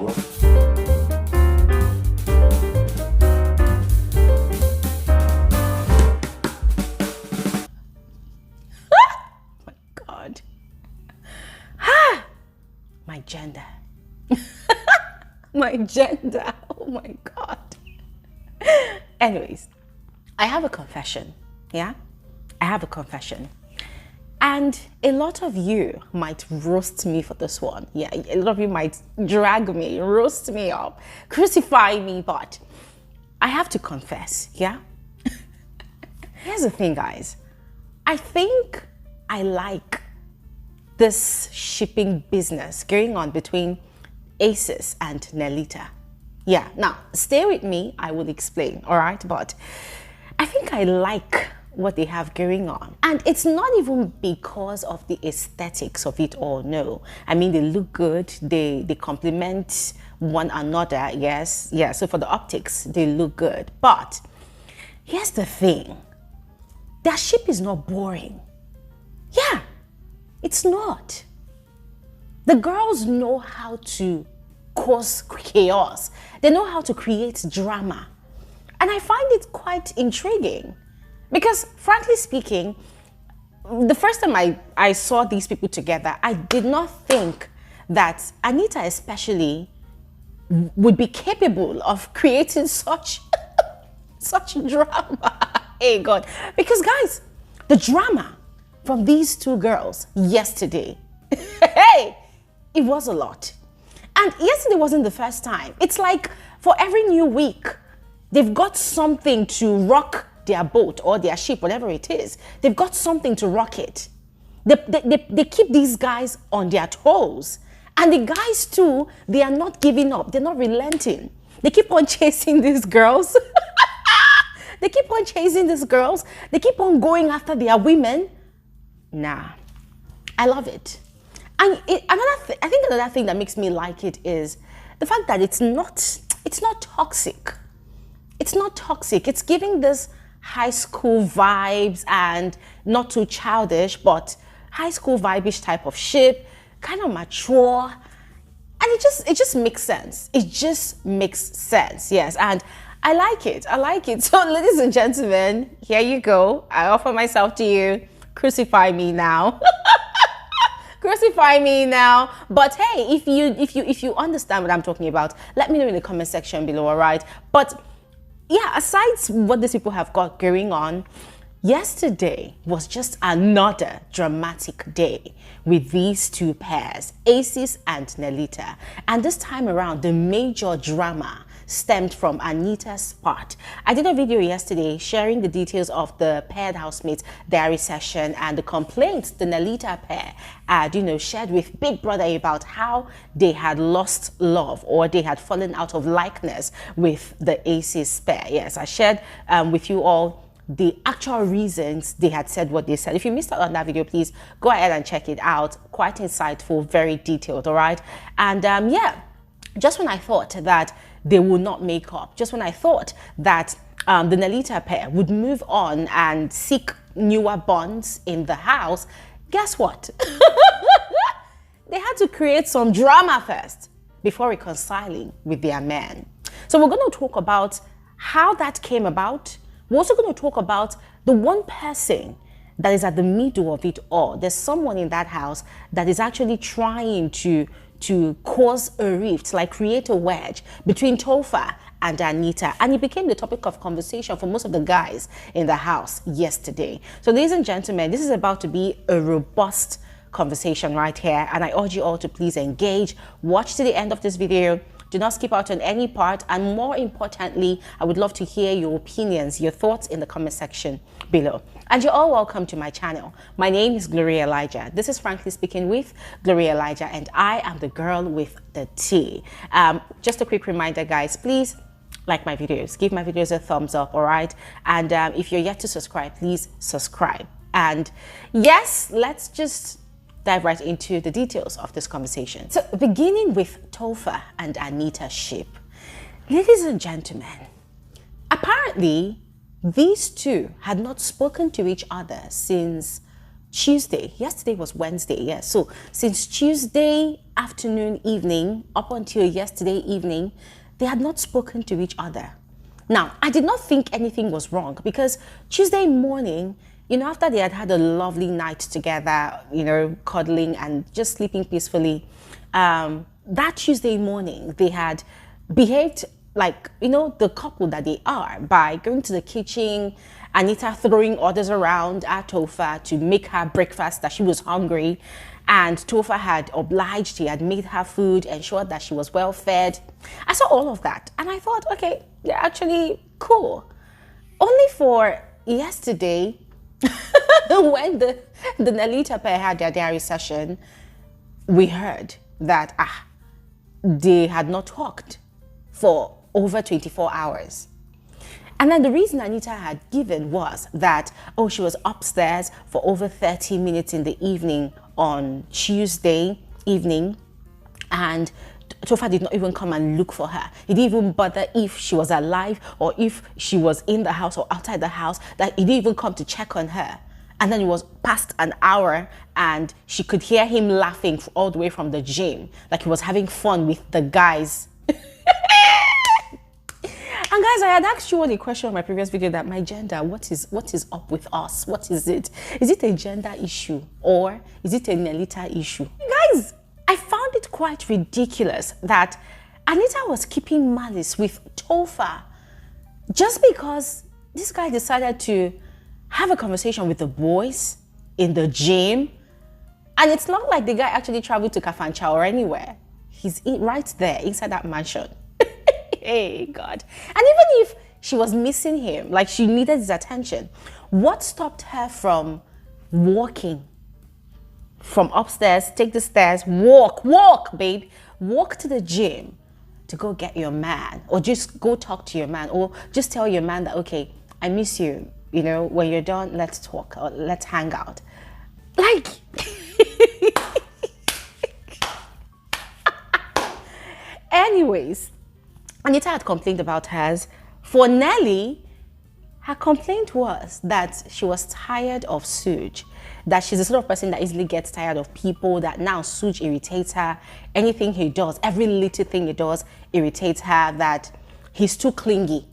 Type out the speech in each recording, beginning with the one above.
My God. My gender. My gender. Oh my God. Anyways, I have a confession. Yeah? I have a confession. And a lot of you might roast me for this one. Yeah, a lot of you might drag me, roast me up, crucify me, but I have to confess, yeah? Here's the thing, guys. I think I like this shipping business going on between Aces and Nelita. Yeah, now, stay with me, I will explain, all right? But I think I like what they have going on. And it's not even because of the aesthetics of it all, no. I mean, they look good, they complement one another, yes. Yeah, so for the optics, they look good. But here's the thing. Their ship is not boring. Yeah, it's not. The girls know how to cause chaos. They know how to create drama. And I find it quite intriguing. Because frankly speaking, the first time I saw these people together, I did not think that Anita especially would be capable of creating such drama. Hey God. Because guys, the drama from these two girls yesterday, hey, it was a lot. And yesterday wasn't the first time. It's like for every new week, they've got something to rock their boat or their ship, whatever it is. They've got something to rock it. They keep these guys on their toes. And the guys too, they are not giving up. They're not relenting. They keep on chasing these girls. They keep on chasing these girls. They keep on going after their women. Nah, I love it. And I think another thing that makes me like it is the fact that it's not toxic. It's not toxic. It's giving this high school vibes and not too childish, but high school vibe-ish type of ship, kind of mature. And it just makes sense. It just makes sense, yes. And I like it. I like it. So ladies and gentlemen, here you go. I offer myself to you. Crucify me now. Crucify me now. But hey, if you understand what I'm talking about, let me know in the comment section below, all right? But yeah, aside what these people have got going on, yesterday was just another dramatic day with these two pairs, Aces and Nelita. And this time around, the major drama stemmed from Anita's part. I did a video yesterday sharing the details of the paired housemates diary session and the complaints the Nelita pair had, shared with Big Brother about how they had lost love or they had fallen out of likeness with the Aces pair. Yes, I shared with you all the actual reasons they had said what they said. If you missed out on that video, please go ahead and check it out. Quite insightful, very detailed, all right? And yeah, just when I thought that they would not make up, just when I thought that the Nelita pair would move on and seek newer bonds in the house, guess what? They had to create some drama first before reconciling with their man. So we're going to talk about how that came about. We're also going to talk about the one person that is at the middle of it all. There's someone in that house that is actually trying to cause a rift, like create a wedge between Topher and Anita. And it became the topic of conversation for most of the guys in the house yesterday. So ladies and gentlemen, this is about to be a robust conversation right here. And I urge you all to please engage, watch to the end of this video. Do not skip out on any part. And more importantly, I would love to hear your opinions, your thoughts in the comment section below. And you're all welcome to my channel. My name is Gloria Elijah. This is Frankly Speaking with Gloria Elijah, and I am the girl with the T. Just a quick reminder, guys, please like my videos. Give my videos a thumbs up, all right? And if you're yet to subscribe, please subscribe. And yes, let's just dive right into the details of this conversation. So beginning with Topher and Anita's ship. Ladies and gentlemen, apparently these two had not spoken to each other since Tuesday. Yesterday was Wednesday, yes. So since Tuesday afternoon, evening, up until yesterday evening, they had not spoken to each other. Now, I did not think anything was wrong because Tuesday morning, after they had had a lovely night together, cuddling and just sleeping peacefully, that Tuesday morning, they had behaved like, the couple that they are by going to the kitchen, Anita throwing orders around at Topher to make her breakfast that she was hungry. And Topher had obliged, he had made her food, ensured that she was well fed. I saw all of that and I thought, okay, they're actually cool. Only for yesterday, when the Nelita pair had their diary session, we heard that they had not talked for over 24 hours. And then the reason Anita had given was that, she was upstairs for over 30 minutes in the evening on Tuesday evening, and Topher did not even come and look for her. He didn't even bother if she was alive or if she was in the house or outside the house, that he didn't even come to check on her. And then it was past an hour and she could hear him laughing all the way from the gym, like he was having fun with the guys. And guys, I had asked you one question on my previous video that my gender, what is up with us? What is it? Is it a gender issue or is it a Nelita issue? Guys, I found it quite ridiculous that Anita was keeping malice with Topher just because this guy decided to have a conversation with the boys in the gym. And it's not like the guy actually traveled to Kafancha or anywhere. He's right there inside that mansion. Hey, God. And even if she was missing him, like she needed his attention, what stopped her from walking from upstairs, take the stairs, walk, babe, walk to the gym to go get your man, or just go talk to your man, or just tell your man that, okay, I miss you, when you're done, let's talk, or let's hang out. Like, anyways, Anita had complained about hers. For Nelly, her complaint was that she was tired of Suj, that she's the sort of person that easily gets tired of people, that now Suj irritates her. Anything he does, every little thing he does irritates her, that he's too clingy.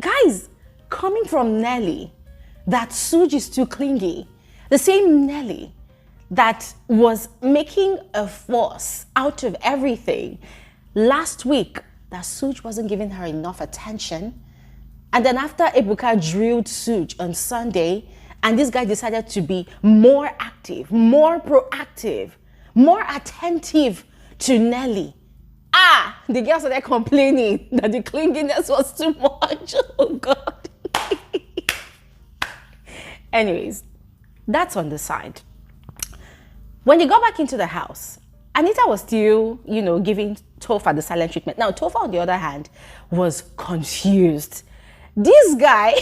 Guys, coming from Nelly, that Suj is too clingy, the same Nelly that was making a fuss out of everything last week, that Suj wasn't giving her enough attention. And then after Ebuka drilled Suj on Sunday, and this guy decided to be more active, more proactive, more attentive to Nelly, the girl started complaining that the clinginess was too much. Oh, God. Anyways, that's on the side. When they got back into the house, Anita was still, giving Topher the silent treatment. Now, Topher, on the other hand, was confused. This guy,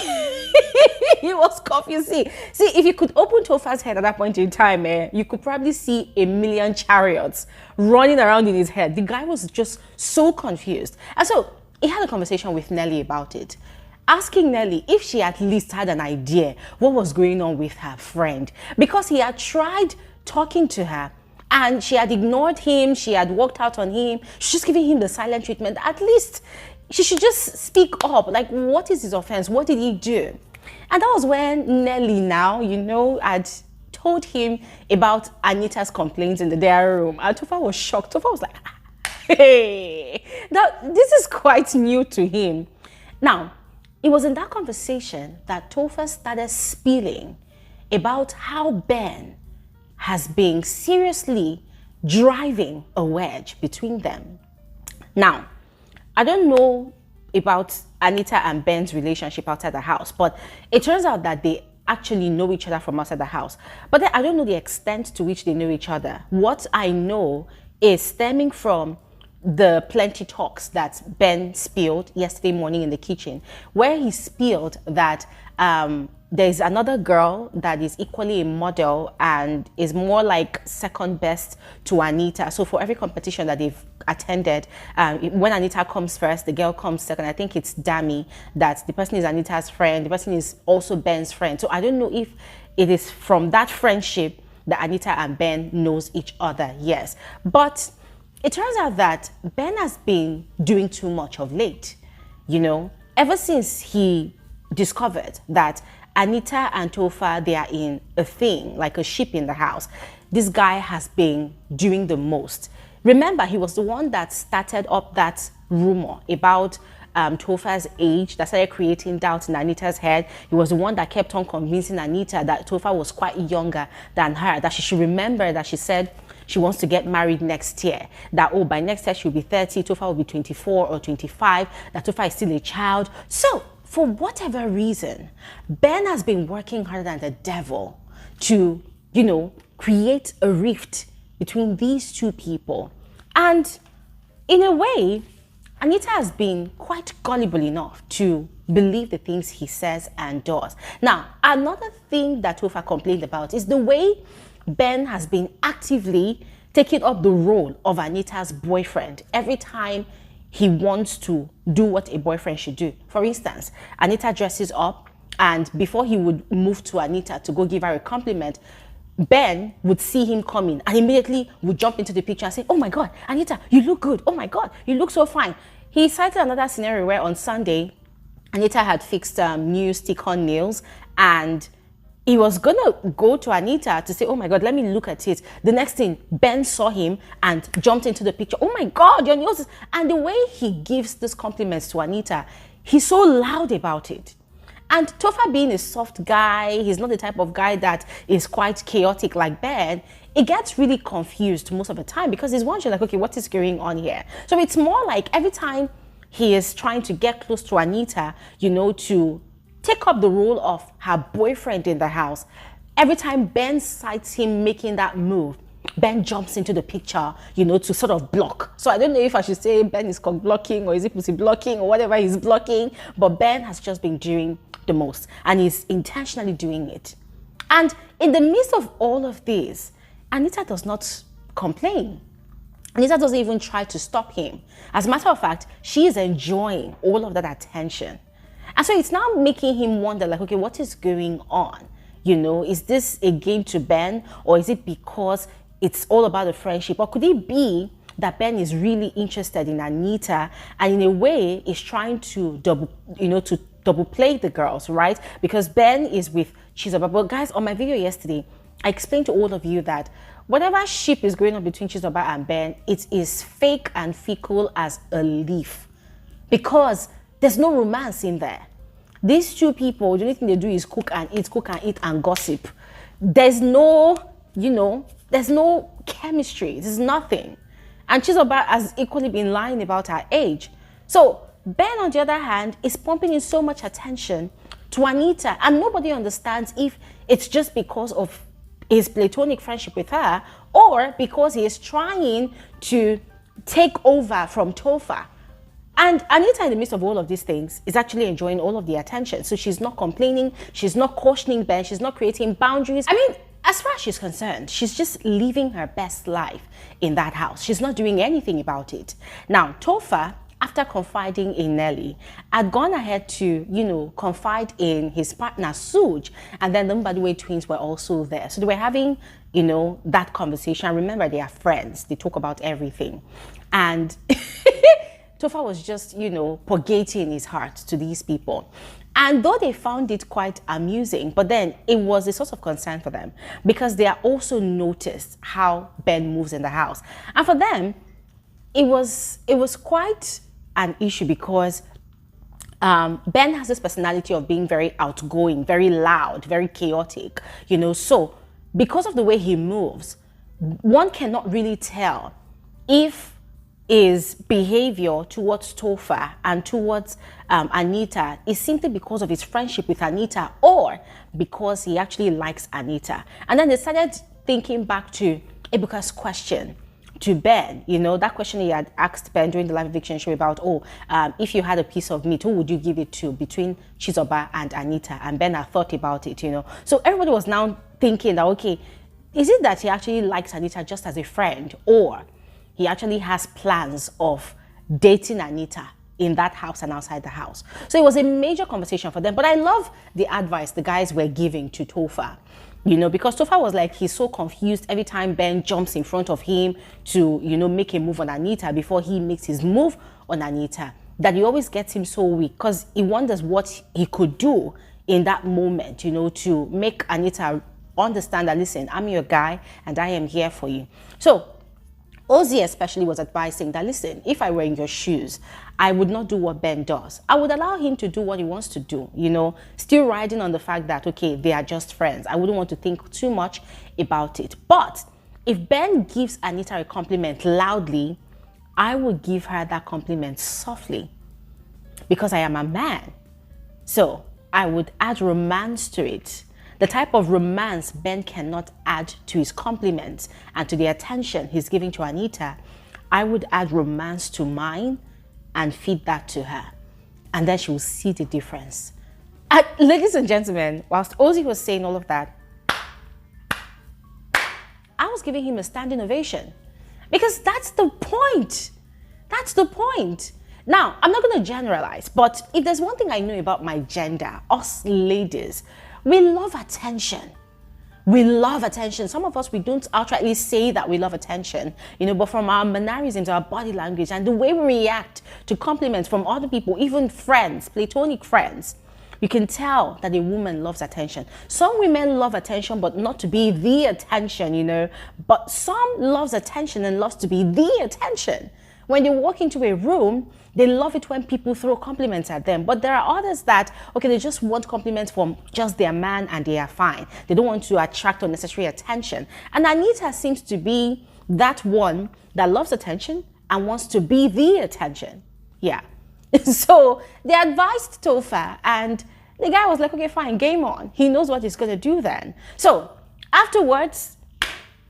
he was confused. See, if you could open Topher's head at that point in time, you could probably see a million chariots running around in his head. The guy was just so confused. And so he had a conversation with Nelly about it, asking Nelly if she at least had an idea what was going on with her friend, because he had tried talking to her and she had ignored him, she had walked out on him, she's just giving him the silent treatment. At least she should just speak up. Like, what is his offense? What did he do? And that was when Nelly now, had told him about Anita's complaints in the diary room. And Topher was shocked. Topher was like, hey, this is quite new to him. Now, it was in that conversation that Topher started spilling about how Ben has been seriously driving a wedge between them. Now, I don't know about Anita and Ben's relationship outside the house, but it turns out that they actually know each other from outside the house. But then I don't know the extent to which they know each other. What I know is stemming from the plenty talks that Ben spilled yesterday morning in the kitchen, where he spilled that there's another girl that is equally a model and is more like second best to Anita. So for every competition that they've attended, when Anita comes first, the girl comes second. I think it's Dami, that the person is Anita's friend, the person is also Ben's friend. So I don't know if it is from that friendship that Anita and Ben knows each other, yes. But it turns out that Ben has been doing too much of late, you know, ever since he discovered that Anita and Topher, they are in a thing, like a ship in the house. This guy has been doing the most. Remember, he was the one that started up that rumor about Topher's age that started creating doubt in Anita's head. He was the one that kept on convincing Anita that Topher was quite younger than her, that she should remember that she said she wants to get married next year, that, oh, by next year she'll be 30, Topher will be 24 or 25, that Topher is still a child. So, for whatever reason, Ben has been working harder than the devil to, you know, create a rift between these two people. And in a way, Anita has been quite gullible enough to believe the things he says and does. Now, another thing that Topher complained about is the way Ben has been actively taking up the role of Anita's boyfriend every time he wants to do what a boyfriend should do. For instance, Anita dresses up, and before he would move to Anita to go give her a compliment, Ben would see him coming and immediately would jump into the picture and say, oh my God, Anita, you look good. Oh my God, you look so fine. He cited another scenario where on Sunday, Anita had fixed new stick-on nails, and he was gonna go to Anita to say, oh my God, let me look at it. The next thing, Ben saw him and jumped into the picture. Oh my God, your nails. And the way he gives these compliments to Anita, he's so loud about it. And Topher, being a soft guy, he's not the type of guy that is quite chaotic like Ben. It gets really confused most of the time because he's wondering, like, okay, what is going on here? So it's more like every time he is trying to get close to Anita, you know, to take up the role of her boyfriend in the house, every time Ben sights him making that move, Ben jumps into the picture, you know, to sort of block. So I don't know if I should say Ben is cock blocking or is it pussy blocking or whatever he's blocking, but Ben has just been doing the most and he's intentionally doing it. And in the midst of all of this, Anita does not complain. Anita doesn't even try to stop him. As a matter of fact, she is enjoying all of that attention. And so it's now making him wonder, like, okay, what is going on? You know, is this a game to Ben, or is it because it's all about the friendship? Or could it be that Ben is really interested in Anita and in a way is trying to double play the girls, right? Because Ben is with Chizoba. But guys, on my video yesterday, I explained to all of you that whatever ship is going on between Chizoba and Ben, it is fake and fickle as a leaf. Because there's no romance in there. These two people, the only thing they do is cook and eat and gossip. There's no, you know, there's no chemistry. There's nothing. And Chizoba has equally been lying about her age. So Ben, on the other hand, is pumping in so much attention to Anita, and nobody understands if it's just because of his platonic friendship with her or because he is trying to take over from Topher. And Anita, in the midst of all of these things, is actually enjoying all of the attention. So she's not complaining, she's not cautioning Ben, she's not creating boundaries. I mean, as far as she's concerned, she's just living her best life in that house. She's not doing anything about it. Now, Topher, after confiding in Nelly, had gone ahead to, you know, confide in his partner, Suj, and then the Mbadiwe twins were also there. So they were having, you know, that conversation. Remember, they are friends. They talk about everything. And Topher was just, you know, purgating his heart to these people. And though they found it quite amusing, but then it was a source of concern for them because they are also noticed how Ben moves in the house. And for them, it was quite an issue because Ben has this personality of being very outgoing, very loud, very chaotic, you know. So because of the way he moves, one cannot really tell if his behavior towards Topher and towards Anita is simply because of his friendship with Anita or because he actually likes Anita. And then they started thinking back to Ebuka's question to Ben, you know, that question he had asked Ben during the live eviction show about, if you had a piece of meat, who would you give it to between Chizoba and Anita? And Ben had thought about it, you know. So everybody was now thinking that, okay, is it that he actually likes Anita just as a friend, or he actually has plans of dating Anita in that house and outside the house? So it was a major conversation for them. But I love the advice the guys were giving to Topher. You know, because Topher was like, he's so confused every time Ben jumps in front of him to, you know, make a move on Anita before he makes his move on Anita, that he always gets him so weak because he wonders what he could do in that moment, you know, to make Anita understand that, listen, I'm your guy and I am here for you. So Ozzy especially was advising that, listen, if I were in your shoes, I would not do what Ben does. I would allow him to do what he wants to do, you know, still riding on the fact that, okay, they are just friends. I wouldn't want to think too much about it. But if Ben gives Anita a compliment loudly, I would give her that compliment softly because I am a man. So I would add romance to it. The type of romance Ben cannot add to his compliments and to the attention he's giving to Anita, I would add romance to mine and feed that to her. And then she will see the difference. And ladies and gentlemen, whilst Ozzy was saying all of that, I was giving him a standing ovation. Because that's the point. That's the point. Now, I'm not going to generalize, but if there's one thing I know about my gender, us ladies, we love attention. We love attention. Some of us, we don't outrightly say that we love attention, you know, but from our mannerisms, our body language, and the way we react to compliments from other people, even friends, platonic friends, you can tell that a woman loves attention. Some women love attention, but not to be the attention, you know, but some loves attention and loves to be the attention. When they walk into a room, they love it when people throw compliments at them. But there are others that, okay, they just want compliments from just their man and they are fine. They don't want to attract unnecessary attention. And Anita seems to be that one that loves attention and wants to be the attention. Yeah. So they advised Topher and the guy was like, okay, fine, game on. He knows what he's going to do then. So afterwards,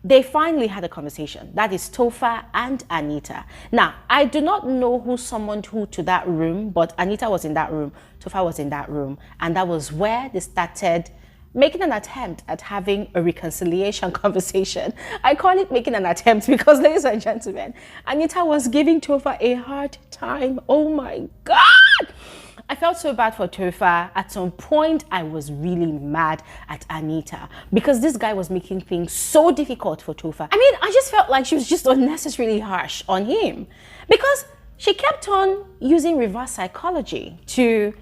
they finally had a conversation. That is Topher and Anita. Now, I do not know who summoned who to that room, but Anita was in that room, Topher was in that room, and that was where they started making an attempt at having a reconciliation conversation. I call it making an attempt because, ladies and gentlemen, Anita was giving Topher a hard time. Oh my God! I felt so bad for Topher. At some point, I was really mad at Anita because this guy was making things so difficult for Topher. I mean, I just felt like she was just unnecessarily harsh on him because she kept on using reverse psychology to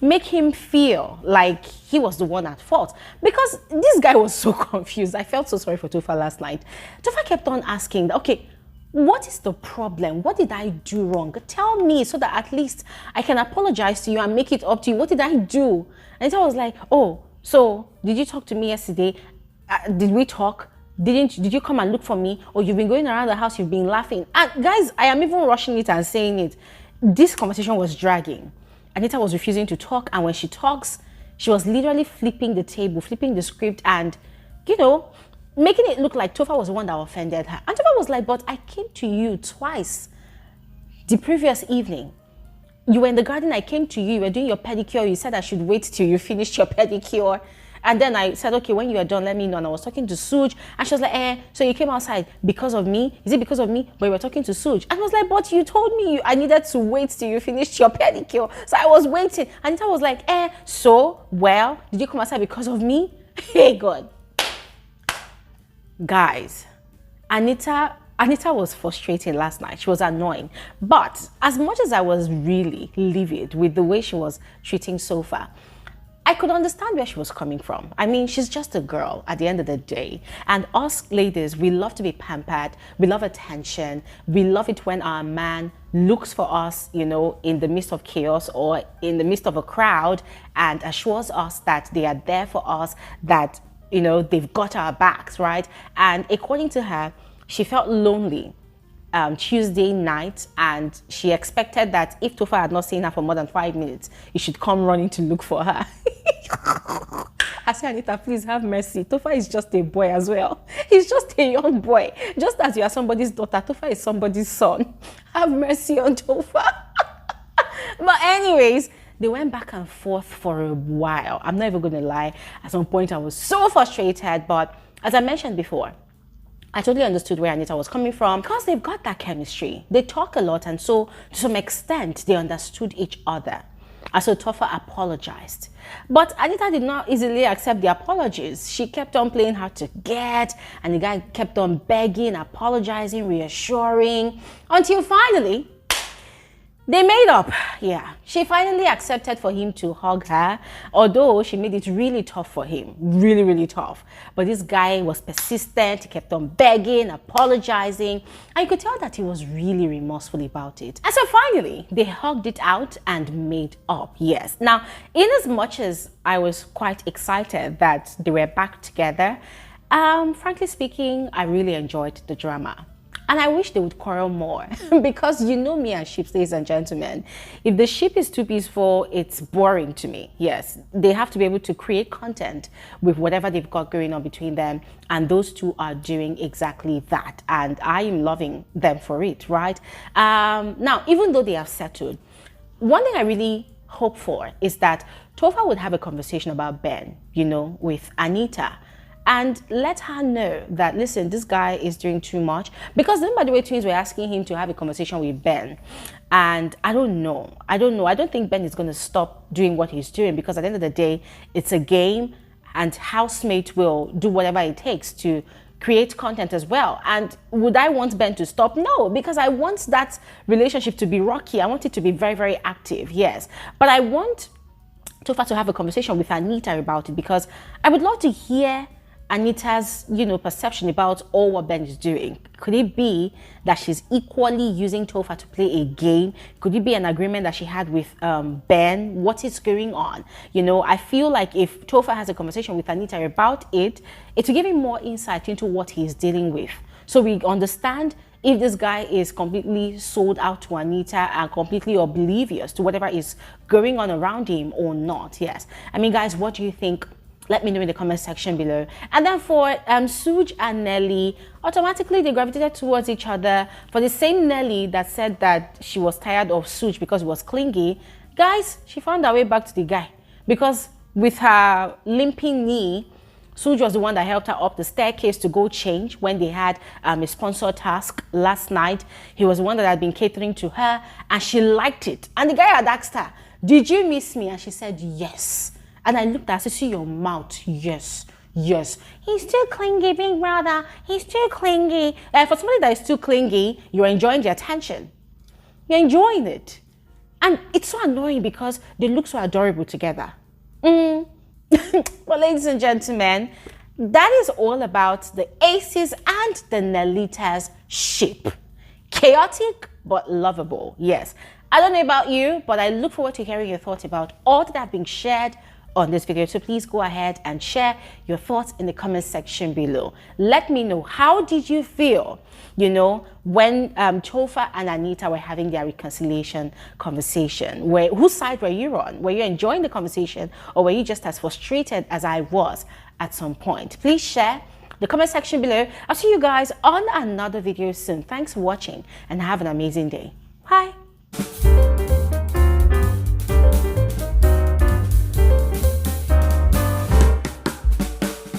make him feel like he was the one at fault because this guy was so confused. I felt so sorry for Topher last night. Topher kept on asking, okay, what is the problem? What did I do wrong? Tell me so that at least I can apologize to you and make it up to you. What did I do? And I was like, oh, so did you talk to me yesterday? Did we talk? Did you come and look for me? Or you've been going around the house, you've been laughing. And guys, I am even rushing it and saying it. This conversation was dragging. Anita was refusing to talk. And when she talks, she was literally flipping the table, flipping the script and, you know, making it look like Topher was the one that offended her. And Topher was like, but I came to you twice the previous evening. You were in the garden, I came to you, you were doing your pedicure, you said I should wait till you finished your pedicure. And then I said, okay, when you are done, let me know. And I was talking to Suj, and she was like, so you came outside because of me? Is it because of me? But you were talking to Suj. And I was like, but you told me I needed to wait till you finished your pedicure. So I was waiting. And Anita was like, so, well, did you come outside because of me? Hey, God. Guys, Anita was frustrating last night. She was annoying. But as much as I was really livid with the way she was treating Sofa, I could understand where she was coming from. I mean, she's just a girl at the end of the day. And us ladies, we love to be pampered. We love attention. We love it when our man looks for us, you know, in the midst of chaos or in the midst of a crowd and assures us that they are there for us, that you know, they've got our backs, right? And according to her, she felt lonely Tuesday night, and she expected that if Topher had not seen her for more than 5 minutes, he should come running to look for her. I say, Anita, please have mercy. Topher is just a boy as well. He's just a young boy. Just as you are somebody's daughter, Topher is somebody's son. Have mercy on Topher. But anyways, they went back and forth for a while. I'm not even going to lie. At some point, I was so frustrated. But as I mentioned before, I totally understood where Anita was coming from because they've got that chemistry. They talk a lot, and so to some extent, they understood each other. And so Topher apologized. But Anita did not easily accept the apologies. She kept on playing hard to get, and the guy kept on begging, apologizing, reassuring, until finally, they made up. Yeah, she finally accepted for him to hug her, although she made it really tough for him. Really, really tough. But this guy was persistent. He kept on begging, apologizing, and you could tell that he was really remorseful about it. And so finally, they hugged it out and made up. Yes. Now, in as much as I was quite excited that they were back together, frankly speaking, I really enjoyed the drama. And I wish they would quarrel more because you know me and ships, ladies and gentlemen. If the ship is too peaceful, it's boring to me. Yes, they have to be able to create content with whatever they've got going on between them. And those two are doing exactly that. And I am loving them for it, right? Now, even though they have settled, one thing I really hope for is that Topher would have a conversation about Ben, you know, with Anita. And let her know that, listen, this guy is doing too much. Because then, by the way, twins were asking him to have a conversation with Ben. And I don't know. I don't think Ben is going to stop doing what he's doing. Because at the end of the day, it's a game. And housemate will do whatever it takes to create content as well. And would I want Ben to stop? No, because I want that relationship to be rocky. I want it to be very, very active. Yes. But I want Topher to have a conversation with Anita about it. Because I would love to hear Anita's, perception about all what Ben is doing. Could it be that she's equally using Topher to play a game? Could it be an agreement that she had with Ben? What is going on? I feel like if Topher has a conversation with Anita about it, it will give him more insight into what he's dealing with. So we understand if this guy is completely sold out to Anita and completely oblivious to whatever is going on around him or not. Yes. I mean, guys, what do you think? Let me know in the comment section below. And then for Suj and Nelly, automatically they gravitated towards each other. For the same Nelly that said that she was tired of Suj because he was clingy, guys, she found her way back to the guy. Because with her limping knee, Suj was the one that helped her up the staircase to go change when they had a sponsor task last night. He was the one that had been catering to her, and she liked it. And the guy had asked her, "Did you miss me?" And she said, "Yes." And I looked at her, I said, "See your mouth." "Yes, yes." "He's too clingy, big brother. He's too clingy." For somebody that is too clingy, you're enjoying the attention. You're enjoying it. And it's so annoying because they look so adorable together. Well, ladies and gentlemen, that is all about the Aces and the Nellitas ship. Chaotic, but lovable. Yes. I don't know about you, but I look forward to hearing your thoughts about all that have been shared on this video. So please go ahead and share your thoughts in the comment section below. Let me know, how did you feel, when Topher and Anita were having their reconciliation conversation? Whose side were you on? Were you enjoying the conversation, or were you just as frustrated as I was at some point? Please share the comment section below. I'll see you guys on another video soon. Thanks for watching and have an amazing day.